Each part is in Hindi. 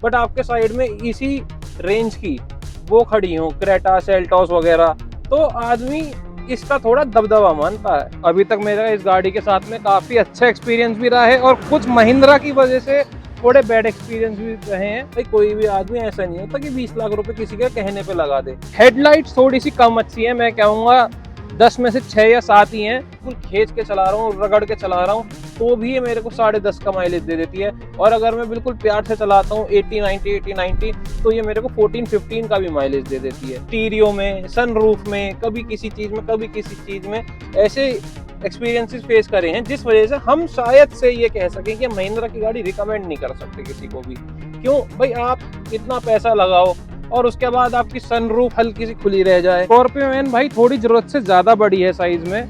बट आपके साइड में इसी रेंज की वो खड़ी हो, क्रेटा, सेल्टॉस वगैरह, तो आदमी इसका थोड़ा दबदबा मानता है। अभी तक मेरा इस गाड़ी के साथ में काफी अच्छा एक्सपीरियंस भी रहा है और कुछ महिंद्रा की वजह से थोड़े बैड एक्सपीरियंस भी रहे हैं। भाई कोई भी आदमी ऐसा नहीं होता कि 20 लाख रुपए किसी के कहने पे लगा दे। हेडलाइट्स थोड़ी सी कम अच्छी है, मैं कहूँगा 10 में से 6 या 7 ही हैं। फुल खींच के चला रहा हूँ, रगड़ के चला रहा हूँ, तो भी ये मेरे को 10.5 का माइलेज दे देती है। और अगर मैं बिल्कुल प्यार से चलाता हूँ 80-90 तो ये मेरे को 14-15 का भी माइलेज दे देती है। स्टीरियो में, सनरूफ में, कभी किसी चीज में, कभी किसी चीज में ऐसे एक्सपीरियंसेस फेस करे हैं जिस वजह से हम शायद से ये कह सकें कि महिंद्रा की गाड़ी रिकमेंड नहीं कर सकते किसी को भी। क्यों भाई, आप इतना पैसा लगाओ और उसके बाद आपकी सनरूफ हल्की सी खुली रह जाए। स्कॉर्पियो एन भाई थोड़ी जरूरत से ज्यादा बड़ी है साइज में,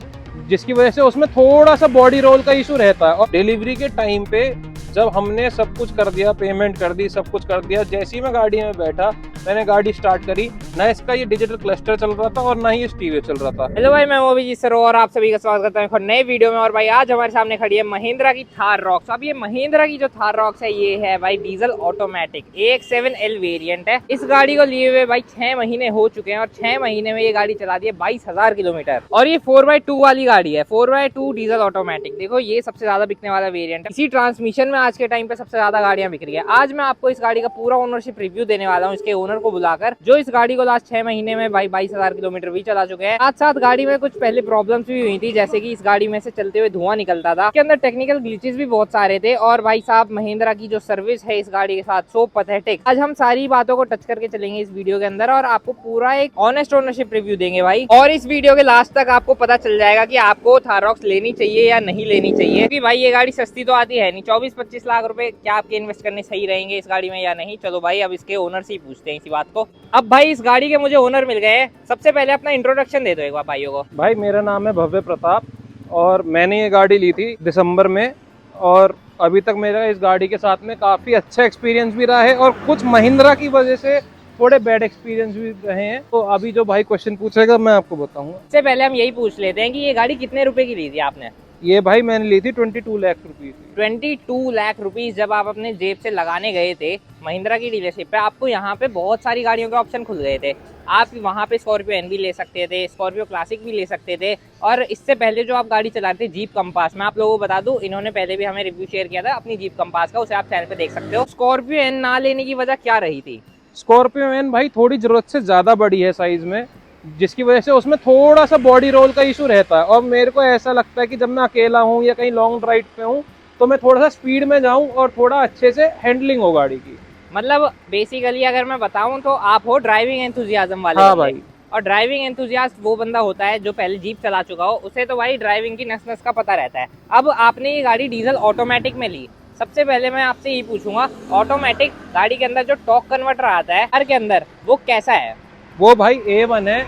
जिसकी वजह से उसमें थोड़ा सा बॉडी रोल का इशू रहता है। और डिलीवरी के टाइम पे जब हमने सब कुछ कर दिया, पेमेंट कर दी, सब कुछ कर दिया, जैसे ही मैं गाड़ी में बैठा, मैंने गाड़ी स्टार्ट करी, ना इसका ये डिजिटल क्लस्टर चल रहा था और ना ही स्टीरियो चल रहा था। हेलो भाई, मैं मोबी सर और आप सभी का स्वागत करता हूँ एक नए वीडियो में। और भाई आज हमारे सामने खड़ी है महिंद्रा की थार रॉक्स। अब ये महिंद्रा की जो थार रॉक्स है ये है भाई डीजल ऑटोमेटिक AX7L वेरिएंट है। इस गाड़ी को लिए हुए भाई 6 महीने हो चुके हैं और 6 महीने में ये गाड़ी चला दी है 22,000 किलोमीटर। और ये 4x2 वाली गाड़ी है, 4x2 डीजल ऑटोमेटिक। देखो ये सबसे ज्यादा बिकने वाला वेरियंट है। इसी ट्रांसमिशन में आज के टाइम पे सबसे ज्यादा गाड़ियां बिक रही है। आज मैं आपको इस गाड़ी का पूरा ओनरशिप रिव्यू देने वाला हूँ, इसके ओनर को बुलाकर, जो इस गाड़ी को लास्ट 6 महीने में भाई 22,000 किलोमीटर भी चला चुके हैं। साथ साथ गाड़ी में कुछ पहले प्रॉब्लम्स भी हुई थी, जैसे कि इस गाड़ी में से चलते हुए धुआं निकलता था, इसके अंदर टेक्निकल ग्लिचेस भी बहुत सारे थे। और भाई साहब महिंद्रा की जो सर्विस है इस गाड़ी के साथ सो पैथेटिक। आज हम सारी बातों को टच करके चलेंगे इस वीडियो के अंदर और आपको पूरा एक ऑनेस्ट ओनरशिप रिव्यू देंगे भाई। और इस वीडियो के लास्ट तक आपको पता चल जाएगा कि आपको थार रॉक्स लेनी चाहिए या नहीं लेनी चाहिए, क्योंकि भाई ये गाड़ी सस्ती तो आती है नहीं। 24-25 लाख रुपए क्या आपके इन्वेस्ट करने सही रहेंगे इस गाड़ी में या नहीं? चलो भाई अब इसके ओनर से ही पूछते हैं इसी बात को। अब भाई इस गाड़ी के मुझे ओनर मिल गए हैं। सबसे पहले अपना इंट्रोडक्शन दे दो एक बार भाइयों को। भाई मेरा नाम है भव्य प्रताप और मैंने ये गाड़ी ली थी दिसंबर में, और अभी तक मेरा इस गाड़ी के साथ में काफ़ी अच्छा एक्सपीरियंस भी रहा है और कुछ महिंद्रा की वजह से थोड़े बैड एक्सपीरियंस भी रहे हैं। तो अभी जो भाई क्वेश्चन पूछेगा मैं आपको बताऊंगा। सबसे पहले हम यही पूछ लेते हैं कि ये गाड़ी कितने रुपए की ली थी आपने? ये भाई मैंने ली थी 22 लाख रुपीज़। 22 लाख रुपीज जब आप अपने जेब से लगाने गए थे महिंद्रा की डीलरशिप पे, आपको यहाँ पे बहुत सारी गाड़ियों के ऑप्शन खुल गए थे। आप वहाँ पे स्कॉर्पियो एन भी ले सकते थे, स्कॉर्पियो क्लासिक भी ले सकते थे, और इससे पहले जो आप गाड़ी चलाते थे जीप कंपास, मैं आप लोगों को बता दूं इन्होंने पहले भी हमें रिव्यू शेयर किया था अपनी जीप कंपास का, उसे आप चैनल पे देख सकते हो। स्कॉर्पियो एन ना लेने की वजह क्या रही थी? स्कॉर्पियो एन भाई थोड़ी ज़रूरत से ज़्यादा बड़ी है साइज़ में, जिसकी वजह से उसमें थोड़ा सा बॉडी रोल का इशू रहता है। और मेरे को ऐसा लगता है कि जब मैं अकेला हूँ या कहीं लॉन्ग ड्राइव पे हूँ तो मैं थोड़ा सा स्पीड में जाऊँ और थोड़ा अच्छे से हैंडलिंग हो गाड़ी की। मतलब बेसिकली अगर मैं बताऊं तो आप हो ड्राइविंग एंथुजियाज्म वाले हाँ बंदे। भाई। और ड्राइविंग एंथुजियास्ट वो बंदा होता है जो पहले जीप चला चुका हो, उसे तो भाई ड्राइविंग की नस नस का पता रहता है। अब आपने ये गाड़ी डीजल ऑटोमेटिक में ली, सबसे पहले मैं आपसे यही पूछूंगा, ऑटोमेटिक गाड़ी के अंदर जो टॉर्क कन्वर्टर आता है कार के अंदर, वो कैसा है? वो भाई A1 है।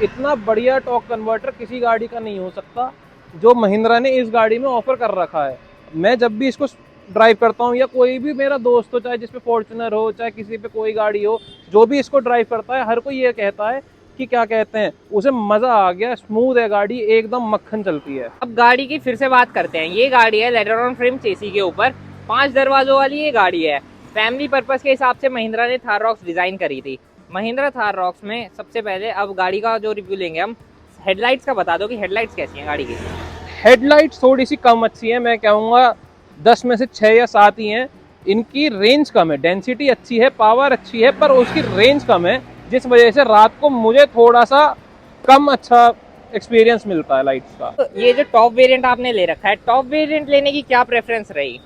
इतना बढ़िया टॉर्क कन्वर्टर किसी गाड़ी का नहीं हो सकता जो महिंद्रा ने इस गाड़ी में ऑफर कर रखा है। मैं जब भी इसको ड्राइव करता हूँ या कोई भी मेरा दोस्त हो, चाहे जिस पे फॉर्च्यूनर हो, चाहे किसी पे कोई गाड़ी हो, जो भी इसको ड्राइव करता है हर कोई ये कहता है कि क्या कहते हैं, उसे मज़ा आ गया, स्मूथ है गाड़ी, एकदम मक्खन चलती है। अब गाड़ी की फिर से बात करते हैं। ये गाड़ी है लेदर ऑन फ्रेम चेसी के ऊपर, 5 दरवाजों वाली ये गाड़ी है। फैमिली पर्पस के हिसाब से महिंद्रा ने थार रॉक्स डिजाइन करी थी। महिंद्रा थार रॉक्स में सबसे पहले अब गाड़ी का जो रिव्यू लेंगे हम, हेडलाइट्स का बता दो कि हेडलाइट्स कैसी हैं गाड़ी की? हेडलाइट्स थोड़ी सी कम अच्छी है, मैं कहूँगा 10 में से 6 या 7 ही हैं। इनकी रेंज कम है, डेंसिटी अच्छी है, पावर अच्छी है, पर उसकी रेंज कम है, जिस वजह से रात को मुझे थोड़ा सा कम अच्छा एक्सपीरियंस मिलता है लाइट्स का। तो ये जो टॉप वेरिएंट आपने ले रखा है, टॉप वेरिएंट लेने की क्या प्रेफरेंस रही?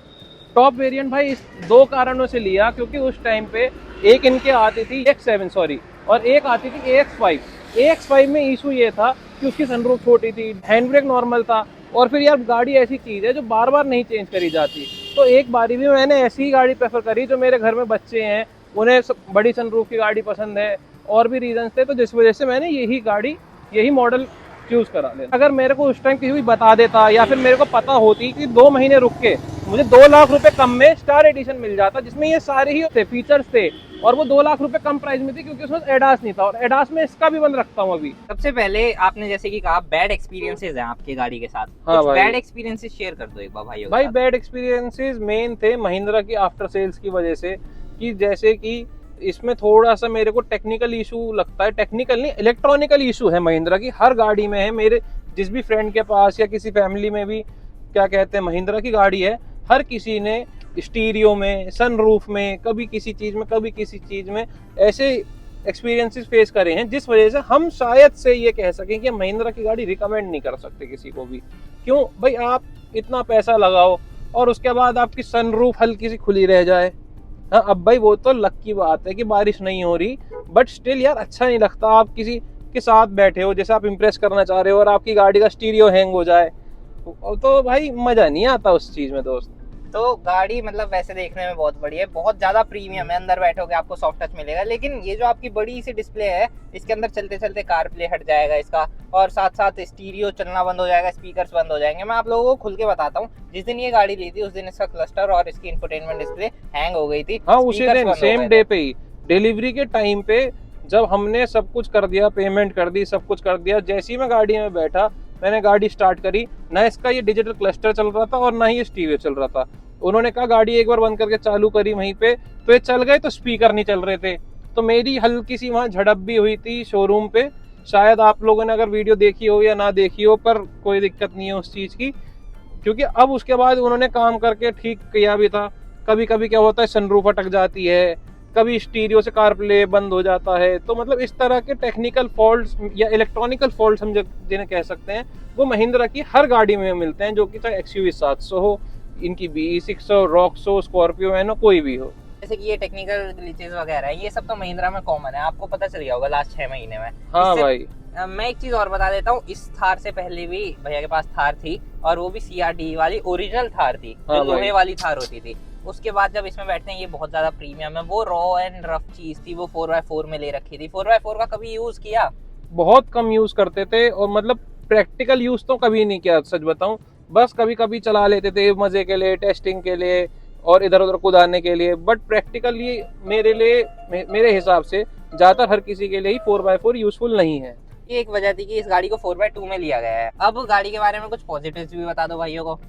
टॉप वेरिएंट भाई इस 2 कारणों से लिया, क्योंकि उस टाइम पे एक इनके आती थी X7 सॉरी, और एक आती थी AX5। AX5 में इशू ये था कि उसकी सनरूफ छोटी थी, हैंड ब्रेक नॉर्मल था, और फिर यार गाड़ी ऐसी चीज़ है जो बार बार नहीं चेंज करी जाती। तो एक बारी भी मैंने ऐसी ही गाड़ी प्रेफर करी, जो मेरे घर में बच्चे हैं उन्हें बड़ी सनरूफ की गाड़ी पसंद है, और भी रीजंस थे, तो जिस वजह से मैंने यही मॉडल चूज करा लेना। अगर मेरे को उस टाइम किसी भी बता देता या फिर मेरे को पता होती कि 2 महीने रुक के मुझे 2 लाख रुपए कम में स्टार एडिशन मिल जाता, जिसमें ये सारे ही थे फीचर्स थे, और वो 2 लाख रुपए कम प्राइस में थी, क्योंकि उसमें एडास नहीं था, और एडास में इसका भी बंद रखता हूँ अभी। सबसे पहले आपने जैसे कि कहा बैड एक्सपीरियंसेस हैं आपकी गाड़ी के साथ, हाँ कुछ भाई। बैड एक्सपीरियंसेस शेयर कर दो एक बार भाई। भाई बैड एक्सपीरियंसेस मेन थे महिंद्रा की आफ्टर सेल्स की वजह से, कि जैसे कि इसमें थोड़ा सा मेरे को टेक्निकल इशू लगता है, टेक्निकल नहीं इलेक्ट्रॉनिकल इशू है महिंद्रा की, हर गाड़ी में है। मेरे जिस भी फ्रेंड के पास या किसी फैमिली में भी क्या कहते हैं महिंद्रा की गाड़ी है, हर किसी ने स्टीरियो में, सनरूफ में, कभी किसी चीज में, कभी किसी चीज में ऐसे एक्सपीरियंसेस फेस करे हैं, जिस वजह से हम शायद से ये कह सकें कि महिंद्रा की गाड़ी रिकमेंड नहीं कर सकते किसी को भी। क्यों भाई, आप इतना पैसा लगाओ और उसके बाद आपकी सनरूफ हल्की सी खुली रह जाए। हाँ, अब भाई वो तो लक की बात है कि बारिश नहीं हो रही, बट स्टिल यार अच्छा नहीं लगता। आप किसी के साथ बैठे हो, जैसे आप इंप्रेस करना चाह रहे हो, और आपकी गाड़ी का स्टीरियो हैंग हो जाए तो भाई मजा नहीं आता उस चीज में दोस्त। तो गाड़ी मतलब वैसे देखने में बहुत बड़ी है, बहुत ज्यादा प्रीमियम है, अंदर बैठोगे आपको सॉफ्ट टच मिलेगा। लेकिन ये जो आपकी बड़ी सी डिस्प्ले है, इसके अंदर चलते चलते कार प्ले हट जाएगा इसका, और साथ साथ स्टीरियो चलना बंद हो जाएगा, स्पीकर्स बंद हो जाएंगे। मैं आप लोगों को खुल के बताता हूँ, जिस दिन ये गाड़ी ली थी उस दिन इसका क्लस्टर और इसकी इंफोटेनमेंट डिस्प्ले हैंग हो गई थी। हाँ, उसी दिन सेम डे पे ही, डिलीवरी के टाइम पे जब हमने सब कुछ कर दिया, पेमेंट कर दी, सब कुछ कर दिया, जैसे ही मैं गाड़ी में बैठा, मैंने गाड़ी स्टार्ट करी, ना इसका ये डिजिटल क्लस्टर चल रहा था और ना ही ये स्टीरियो चल रहा था। उन्होंने कहा गाड़ी एक बार बंद करके चालू करी वहीं पे, तो ये चल गए, तो स्पीकर नहीं चल रहे थे। तो मेरी हल्की सी वहां झड़प भी हुई थी शोरूम पे। शायद आप लोगों ने अगर वीडियो देखी हो या ना देखी हो, पर कोई दिक्कत नहीं है उस चीज की, क्योंकि अब उसके बाद उन्होंने काम करके ठीक किया भी था। कभी कभी क्या होता है, सनरूफ अटक जाती है, कभी स्टीरियो से कार प्ले बंद हो जाता है। तो मतलब इस तरह के टेक्निकल फॉल्ट्स या इलेक्ट्रॉनिकल फॉल्ट्स हम जिन्हें कह सकते हैं, वो महिंद्रा की हर गाड़ी में मिलते हैं, जो कि चाहे XUV 700 हो, इनकी BE6 हो, रॉक्स हो, स्कॉर्पियो है ना, कोई भी हो। जैसे कि ये टेक्निकल ग्लिचेस वगैरह है, ये सब तो महिंद्रा में कॉमन है, आपको पता चल गया होगा लास्ट 6 महीने में। हाँ भाई, मैं एक चीज और बता देता हूँ, इस थार से पहले भी भैया के पास थार थी, और वो भी CRT वाली ओरिजिनल थार थी, जो लोहे वाली थार होती थी। उसके बाद जब इसमें बैठते हैं, ये बहुत ज्यादा प्रीमियम है। वो रॉ एंड रफ चीज थी, वो 4x4 में ले रखी थी। 4x4 का कभी यूज किया? बहुत कम यूज करते थे, और मतलब प्रैक्टिकल यूज तो कभी नहीं किया, सच बताऊं। बस कभी कभी चला लेते थे मजे के लिए, टेस्टिंग के लिए और इधर उधर कुदाने के लिए। बट प्रैक्टिकली मेरे हिसाब से ज्यादातर हर किसी के लिए ही 4x4 यूजफुल नहीं है। ये एक वजह थी कि इस गाड़ी को 4x2 में लिया गया है। अब गाड़ी के बारे में कुछ पॉजिटिव्स भी बता दो भाइयों को।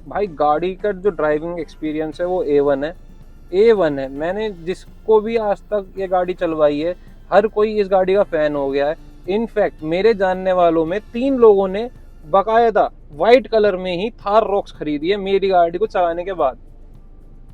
भाई गाड़ी का जो ड्राइविंग एक्सपीरियंस है वो A1 है, A1 है। मैंने जिसको भी आज तक ये गाड़ी चलवाई है, हर कोई इस गाड़ी का फैन हो गया है। इनफैक्ट मेरे जानने वालों में 3 लोगों ने बाकायदा व्हाइट कलर में ही थार रॉक्स खरीदी है मेरी गाड़ी को चलाने के बाद।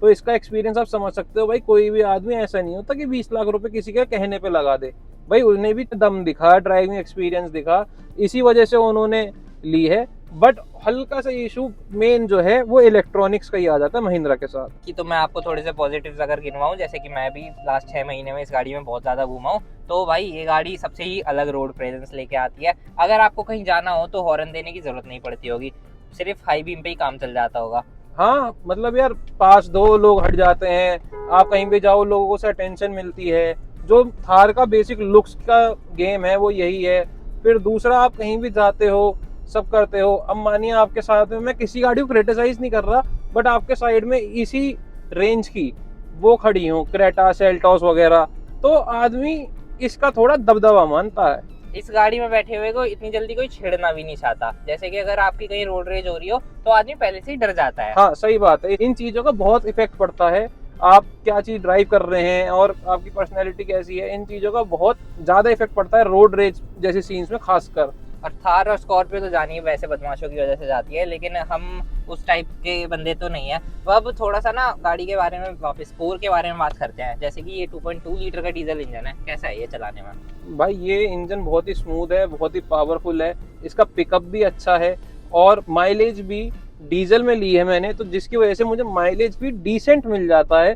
तो इसका एक्सपीरियंस आप समझ सकते हो भाई। कोई भी आदमी ऐसा नहीं होता कि 20 लाख रुपए किसी के कहने पे लगा दे। भाई उन्हें भी दम दिखा, ड्राइविंग एक्सपीरियंस दिखा, इसी वजह से उन्होंने ली है। बट हल्का सा इशू मेन जो है वो इलेक्ट्रॉनिक्स का ही आ जाता है महिंद्रा के साथ। कि तो मैं आपको थोड़े से पॉजिटिव्स अगर गिनवाऊं, जैसे कि मैं भी लास्ट 6 महीने में इस गाड़ी में बहुत ज़्यादा घूमा हूं, तो भाई ये गाड़ी सबसे ही अलग रोड प्रेजेंस लेके आती है। अगर आपको कहीं जाना हो तो हॉर्न देने की जरूरत नहीं पड़ती होगी, सिर्फ हाई बीम पे ही काम चल जाता होगा। हाँ, मतलब यार पास 2 लोग हट जाते हैं, आप कहीं भी जाओ लोगों से अटेंशन मिलती है। जो थार का बेसिक लुक्स का गेम है वो यही है। फिर दूसरा, आप कहीं भी जाते हो, सब करते हो। अब मानिए आपके साथ में, मैं किसी गाड़ी को क्रिटिसाइज नहीं कर रहा, बट आपके साइड में इसी रेंज की वो खड़ी हो, क्रेटा, सेल्टॉस वगैरह, तो आदमी इसका थोड़ा दबदबा मानता है। इस गाड़ी में बैठे हुए को इतनी जल्दी कोई छेड़ना भी नहीं चाहता। जैसे कि अगर आपकी कहीं रोड रेज हो रही हो तो आदमी पहले से ही डर जाता है। हाँ, सही बात है। इन चीजों का बहुत इफेक्ट पड़ता है, आप क्या चीज ड्राइव कर रहे हैं और आपकी पर्सनैलिटी कैसी है, इन चीजों का बहुत ज्यादा इफेक्ट पड़ता है रोड रेज जैसे सीन्स में खासकर। और थार और स्कॉर्पियो तो जानिए वैसे बदमाशों की वजह से जाती है, लेकिन हम उस टाइप के बंदे तो नहीं है। तो अब थोड़ा सा ना गाड़ी के बारे में वापस कोर के बारे में बात करते हैं। जैसे कि ये 2.2 लीटर का डीजल इंजन है, कैसा है ये चलाने में? भाई ये इंजन बहुत ही स्मूथ है, बहुत ही पावरफुल है, इसका पिकअप भी अच्छा है, और माइलेज भी डीजल में ली है मैंने, तो जिसकी वजह से मुझे माइलेज भी डिसेंट मिल जाता है।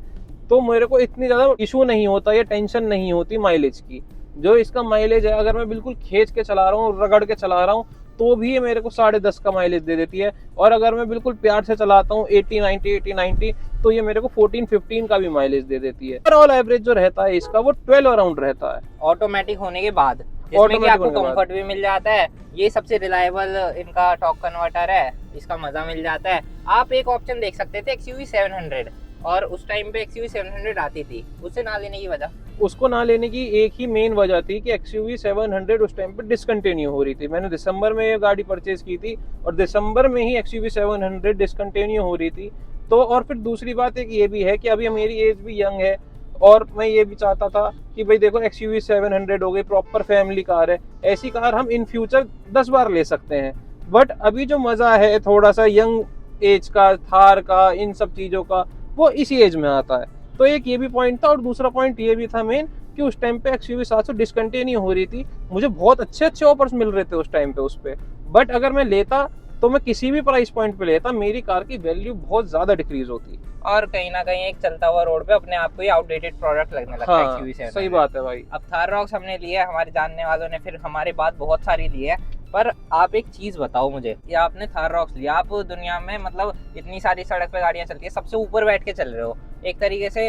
तो मेरे को इतनी ज्यादा इशू नहीं होता या टेंशन नहीं होती माइलेज की। जो इसका माइलेज है, अगर मैं बिल्कुल खींच के चला रहा हूँ, रगड़ के चला रहा हूँ, तो भी ये मेरे को 10.5 का माइलेज दे देती है। और अगर मैं बिल्कुल प्यार से चलाता हूँ 80-90 तो ये मेरे को 14-15 का भी माइलेज दे देती है। ओवरऑल एवरेज जो रहता है इसका वो 12 अराउंड रहता है, ऑटोमेटिक होने के बाद, जिसमें कि आपको कंफर्ट भी मिल जाता है। ये सबसे रिलायबल इनका टॉर्क कन्वर्टर है, इसका मजा मिल जाता है। आप एक ऑप्शन देख सकते थे XUV 700, और उस टाइम पे XUV 700 आती थी, उसे ना लेने की वजह? उसको ना लेने की एक ही मेन वजह थी कि XUV 700 उस टाइम पे डिसकंटिन्यू हो रही थी। मैंने दिसंबर में ये गाड़ी परचेज की थी, और दिसंबर में ही XUV 700 डिसकंटिन्यू हो रही थी। तो और फिर दूसरी बात एक ये भी है कि अभी मेरी एज भी यंग है, और मैं ये भी चाहता था कि भाई देखो XUV 700 हो गई, प्रॉपर फैमिली कार है, ऐसी कार हम इन फ्यूचर 10 बार ले सकते हैं। बट अभी जो मजा है थोड़ा सा यंग एज का, थार का, इन सब चीजों का, वो इसी एज में आता है। तो एक ये भी पॉइंट था, और दूसरा पॉइंट ये भी था मेन कि उस टाइम पे XUV 700 डिसकंटिन्यू हो रही थी, मुझे बहुत अच्छे अच्छे ऑफर्स मिल रहे थे उस टाइम पे उस पे। बट अगर मैं लेता तो मैं किसी भी प्राइस पॉइंट पे लेता, मेरी कार की वैल्यू बहुत ज्यादा डिक्रीज होती। और कहीं ना कहीं एक चलता हुआ रोड पे अपने आप को ही आउटडेटेड प्रोडक्ट लगने लगता है हाँ, XUV 700। सही बात है भाई। अब थार रॉक्स हमने लिया है, हमारे जानने वालों ने फिर हमारे बाद बहुत सारी ली है। पर आप एक चीज बताओ मुझे, ये आपने थार रॉक्स लिया, आप दुनिया में मतलब इतनी सारी सड़क पे गाड़ियां चलती है, सबसे ऊपर बैठ के चल रहे हो। एक तरीके से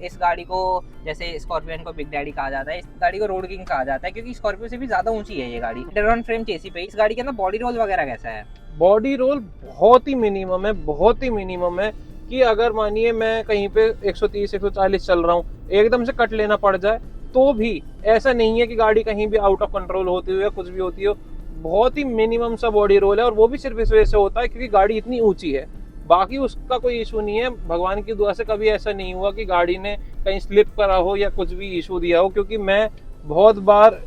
इस गाड़ी को, जैसे स्कॉर्पियन को बिग डैडी कहा जाता है, इस गाड़ी को रोड किंग कहा जाता है, क्योंकि स्कॉर्पियो से भी ज्यादा ऊंची है ये गाड़ी। ड्रैगन फ्रेम चेसी पे इस गाड़ी के अंदर बॉडी रोल वगैरह कैसा है? बॉडी रोल बहुत ही मिनिमम है, बहुत ही मिनिमम है, कि अगर मानिए मैं कहीं पे 130 140 चल रहा हूँ, एकदम से कट लेना पड़ जाए तो भी ऐसा नहीं है कि गाड़ी कहीं भी आउट ऑफ कंट्रोल होती हो या कुछ भी होती हो। बहुत ही मिनिमम सा बॉडी रोल है, और वो भी सिर्फ इस वजह से होता है क्योंकि गाड़ी इतनी ऊंची है। बाकी उसका कोई इशू नहीं है, भगवान की दुआ से कभी ऐसा नहीं हुआ कि गाड़ी ने कहीं स्लिप करा हो या कुछ भी इशू दिया हो, क्योंकि मैं बहुत बार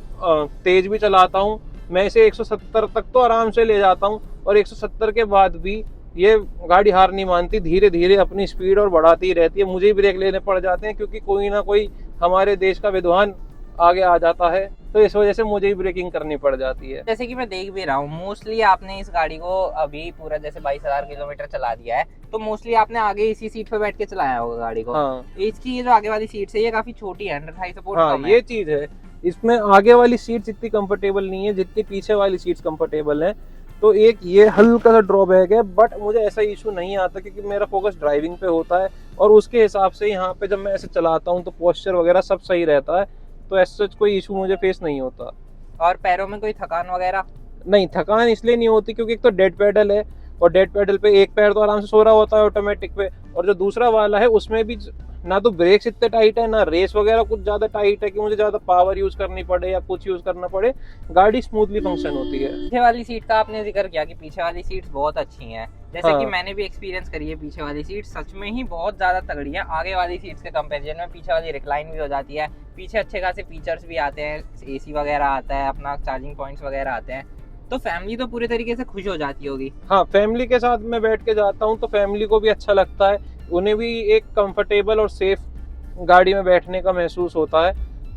तेज भी चलाता हूँ। मैं इसे 170 तक तो आराम से ले जाता हूँ, और 170 के बाद भी ये गाड़ी हार नहीं मानती, धीरे धीरे अपनी स्पीड और बढ़ाती रहती है। मुझे ही ब्रेक लेने पड़ जाते हैं क्योंकि कोई ना कोई हमारे देश का विद्वान आगे आ जाता है, तो इस वजह से मुझे ही ब्रेकिंग करनी पड़ जाती है। जैसे कि मैं देख भी रहा हूँ, मोस्टली आपने इस गाड़ी को अभी पूरा जैसे 22,000 किलोमीटर चला दिया है, तो मोस्टली आपने आगे इसी सीट पे बैठ के चलाया होगा गाड़ी को। हाँ, इसकी ये जो आगे वाली सीट है ये काफी छोटी है, अंडर थाई सपोर्ट हाँ, कम है। ये चीज है, इसमें आगे वाली सीट्स इतनी कंफर्टेबल नहीं है जितनी पीछे वाली सीट्स कंफर्टेबल है। तो एक ये हल्का सा ड्रॉबैक है, बट मुझे ऐसा इशू नहीं आता क्योंकि मेरा फोकस ड्राइविंग पे होता है, और उसके हिसाब से यहाँ पे जब मैं ऐसे चलाता हूँ तो पोस्चर वगैरह सब सही रहता है, तो ऐसा कोई इशू मुझे फेस नहीं होता। और पैरों में कोई थकान वगैरह? नहीं, थकान इसलिए नहीं होती क्योंकि एक तो डेड पैडल है, और डेड पैडल पे एक पैर तो आराम से सो रहा होता है ऑटोमेटिक पे, और जो दूसरा वाला है उसमें भी ना तो ब्रेक्स इतने टाइट है, ना रेस वगैरह कुछ ज्यादा टाइट है कि मुझे ज्यादा पावर यूज करनी पड़े या कुछ यूज करना पड़े। गाड़ी स्मूथली फंक्शन होती है। पीछे वाली सीट का आपने जिक्र किया कि पीछे वाली सीट्स बहुत अच्छी हैं, जैसे हाँ। कि मैंने भी एक्सपीरियंस करी है, पीछे वाली सीट सच में ही बहुत ज्यादा तगड़ी है। आगे वाली सीट्स के कंपैरिजन में पीछे वाली रिक्लाइन भी हो जाती है, पीछे अच्छे खासे फीचर्स भी आते हैं, एसी वगैरह आता है, अपना चार्जिंग पॉइंट्स वगैरह आते हैं, तो फैमिली तो पूरे तरीके से खुश हो जाती होगी। हाँ, फैमिली के साथ मैं बैठ के जाता हूँ तो फैमिली को भी अच्छा लगता है, उन्हें भी एक कंफर्टेबल और सेफ गाड़ी में बैठने का महसूस होता है।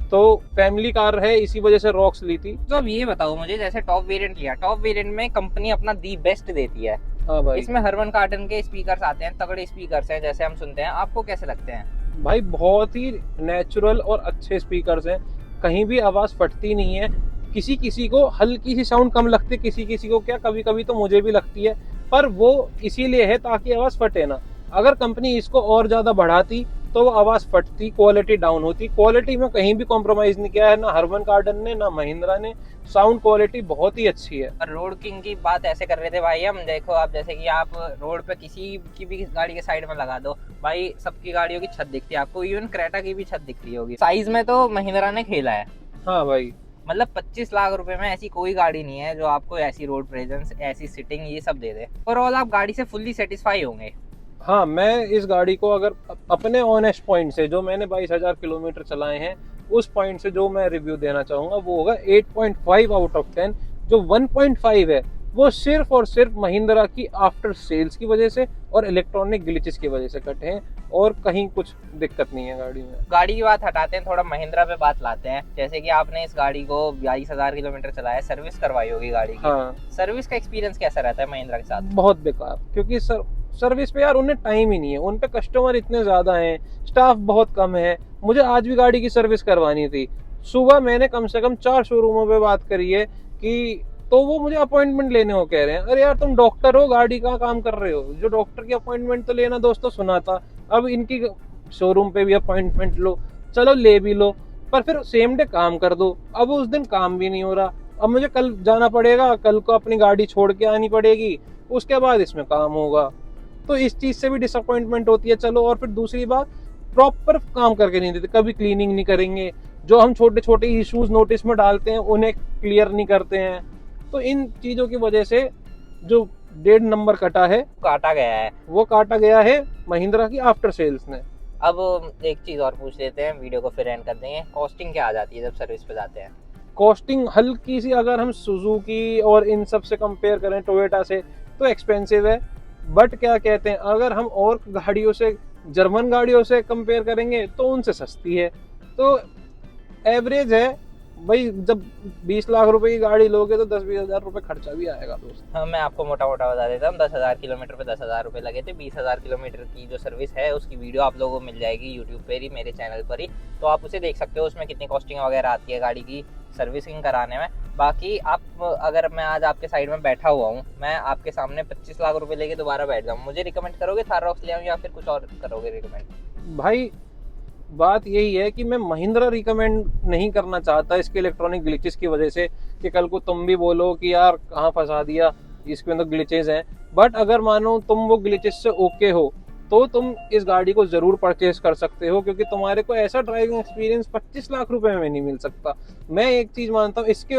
तो फैमिली कार है, इसी वजह से रॉक्स ली थी। तो अब ये बताओ मुझे, जैसे टॉप वेरिएंट लिया, टॉप वेरिएंट में कंपनी अपना दी बेस्ट देती है। हाँ भाई। इसमें हर्मन कार्डन के स्पीकर्स आते हैं, तगड़े स्पीकर्स हैं जैसे हम सुनते हैं, आपको कैसे लगते हैं? भाई बहुत ही नेचुरल और अच्छे स्पीकर्स हैं, कहीं भी आवाज फटती नहीं है। किसी किसी को हल्की सी साउंड कम लगती है, किसी किसी को क्या, कभी कभी तो मुझे भी लगती है, पर वो इसीलिए है ताकि आवाज फटे ना। अगर कंपनी इसको और ज्यादा बढ़ाती तो वो आवाज फटती, क्वालिटी डाउन होती। क्वालिटी में कहीं भी कॉम्प्रोमाइज नहीं किया है, ना हर्मन कार्डन ने ना महिंद्रा ने। साउंड क्वालिटी बहुत ही अच्छी है। रोड किंग की बात ऐसे कर रहे थे भाई हम, देखो आप जैसे कि आप रोड पे किसी की भी गाड़ी के साइड में लगा दो भाई, सबकी गाड़ियों की छत दिखती है आपको, इवन क्रेटा की भी छत दिख रही होगी। साइज में तो महिंद्रा ने खेला है। हाँ भाई, मतलब 25 लाख रुपए में ऐसी कोई गाड़ी नहीं है जो आपको ऐसी रोड प्रेजेंस, ऐसी सिटिंग, ये सब दे दे। ओवरऑल आप गाड़ी से फुल्ली सेटिस्फाई होंगे। हाँ, मैं इस गाड़ी को अगर अपने ऑनेस्ट पॉइंट से, जो मैंने 22,000 किलोमीटर चलाए हैं, उस पॉइंट से जो मैं रिव्यू देना चाहूंगा वो होगा 8.5 आउट ऑफ 10। जो 1.5 है वो सिर्फ और सिर्फ महिंद्रा की आफ्टर सेल्स की वजह से और इलेक्ट्रॉनिक ग्लिचेस की वजह से कटे हैं, और कहीं कुछ दिक्कत नहीं है गाड़ी में। गाड़ी की बात हटाते हैं, थोड़ा महिंद्रा पे बात लाते हैं। जैसे कि आपने इस गाड़ी को 22,000 किलोमीटर चलाया, सर्विस करवाई होगी गाड़ी की। हाँ, सर्विस का एक्सपीरियंस कैसा रहता है महिंद्रा के साथ? बहुत बेकार, क्योंकि सर्विस पे यार उन्हें टाइम ही नहीं है, उन पे कस्टमर इतने ज्यादा हैं, स्टाफ बहुत कम है। मुझे आज भी गाड़ी की सर्विस करवानी थी, सुबह मैंने कम से कम 4 शोरूमों पे बात करी है कि, तो वो मुझे अपॉइंटमेंट लेने को कह रहे हैं। अरे यार तुम डॉक्टर हो, गाड़ी का काम कर रहे हो, जो डॉक्टर की अपॉइंटमेंट तो लेना दोस्तों सुना था। अब इनकी शोरूम पे भी अपॉइंटमेंट लो, चलो ले भी लो, पर फिर सेम डे काम कर दो। अब उस दिन काम भी नहीं हो रहा, अब मुझे कल जाना पड़ेगा, कल को अपनी गाड़ी छोड़ के आनी पड़ेगी, उसके बाद इसमें काम होगा। तो इस चीज से भी डिसअपॉइंटमेंट होती है। चलो, और फिर दूसरी बात, प्रॉपर काम करके नहीं देते, कभी क्लीनिंग नहीं करेंगे, जो हम छोटे छोटे इश्यूज नोटिस में डालते हैं उन्हें क्लियर नहीं करते हैं। तो इन चीजों की वजह से जो 1.5 नंबर कटा है, काटा गया है। वो काटा गया है महिंद्रा की आफ्टर सेल्स ने। अब एक चीज़ और पूछ लेते हैं, वीडियो को फिर एंड कर देंगे। कॉस्टिंग क्या आ जाती है जब सर्विस पे जाते हैं? कॉस्टिंग हल्की सी अगर हम सुजुकी और इन सब से कंपेयर करें, टोयोटा से, तो एक्सपेंसिव है। बट क्या कहते हैं, अगर हम और गाड़ियों से, जर्मन गाड़ियों से कंपेयर करेंगे तो उनसे सस्ती है। तो एवरेज है भाई, जब 20 लाख रुपए की गाड़ी लोगे तो 10-20 हजार रुपए खर्चा भी आएगा दोस्त। हाँ, मैं आपको मोटा मोटा बता देता हूँ, 10,000 किलोमीटर पे 10,000 रुपये लगे थे। 20,000 किलोमीटर की जो सर्विस है उसकी वीडियो आप लोगों को मिल जाएगी यूट्यूब पर ही, मेरे चैनल पर ही, तो आप उसे देख सकते हो। उसमें कितनी कॉस्टिंग वगैरह आती है गाड़ी की सर्विसिंग कराने में। बाकी आप, अगर मैं आज आपके साइड में बैठा हुआ हूँ, मैं आपके सामने 25 लाख रुपए लेके दोबारा बैठ जाऊँ, मुझे रिकमेंड करोगे थार रॉक्स ले आऊँ या फिर कुछ और करोगे रिकमेंड? भाई बात यही है कि मैं महिंद्रा रिकमेंड नहीं करना चाहता इसके इलेक्ट्रॉनिक ग्लिचेस की वजह से, कि कल को तुम भी बोलो कि यार कहाँ फंसा दिया, इसके अंदर ग्लिचेस हैं। बट अगर मानो तुम वो ग्लिचेस से ओके हो तो तुम इस गाड़ी को जरूर परचेज कर सकते हो, क्योंकि तुम्हारे को ऐसा ड्राइविंग एक्सपीरियंस 25 लाख रुपए में नहीं मिल सकता। मैं एक चीज मानता हूँ, इसके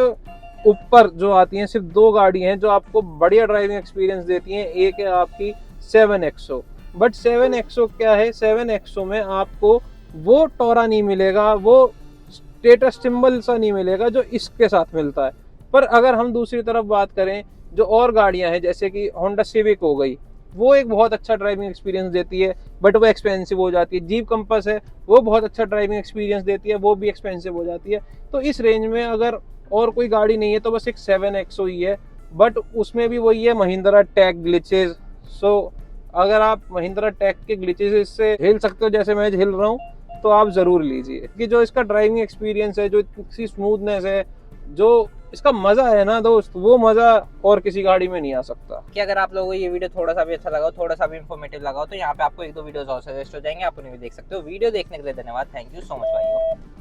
ऊपर जो आती हैं सिर्फ 2 गाड़ी हैं जो आपको बढ़िया ड्राइविंग एक्सपीरियंस देती हैं। एक है आपकी 7XO, बट 7XO क्या है, 7XO में आपको वो टोरा नहीं मिलेगा, वो स्टेटस सिंबल सा नहीं मिलेगा जो इसके साथ मिलता है। पर अगर हम दूसरी तरफ बात करें, जो और गाड़ियां हैं जैसे कि होंडा सिविक हो गई, वो एक बहुत अच्छा ड्राइविंग एक्सपीरियंस देती है, बट वो एक्सपेंसिव हो जाती है। जीप कंपास है, वो बहुत अच्छा ड्राइविंग एक्सपीरियंस देती है, वो भी एक्सपेंसिव हो जाती है। तो इस रेंज में अगर और कोई गाड़ी नहीं है तो बस एक 7XO ही है, बट उसमें भी वही है, महिंद्रा टैग ग्लिचेस। सो अगर आप महिंद्रा टैग के ग्लिचेस से हिल सकते हो जैसे मैं हिल रहा हूँ, तो आप जरूर लीजिए। कि जो इसका ड्राइविंग एक्सपीरियंस है, जो इसकी स्मूथनेस है, जो इसका मजा है ना दोस्त, वो मजा और किसी गाड़ी में नहीं आ सकता। कि अगर आप लोगों को ये वीडियो थोड़ा सा भी अच्छा लगा हो, थोड़ा सा भी इन्फॉर्मेटिव लगा हो, तो यहाँ पे आपको 1-2 वीडियोस और सजेस्ट हो जाएंगे, आप उन्हें भी देख सकते हो। वीडियो देखने के लिए धन्यवाद, थैंक यू सो मच भाइयों।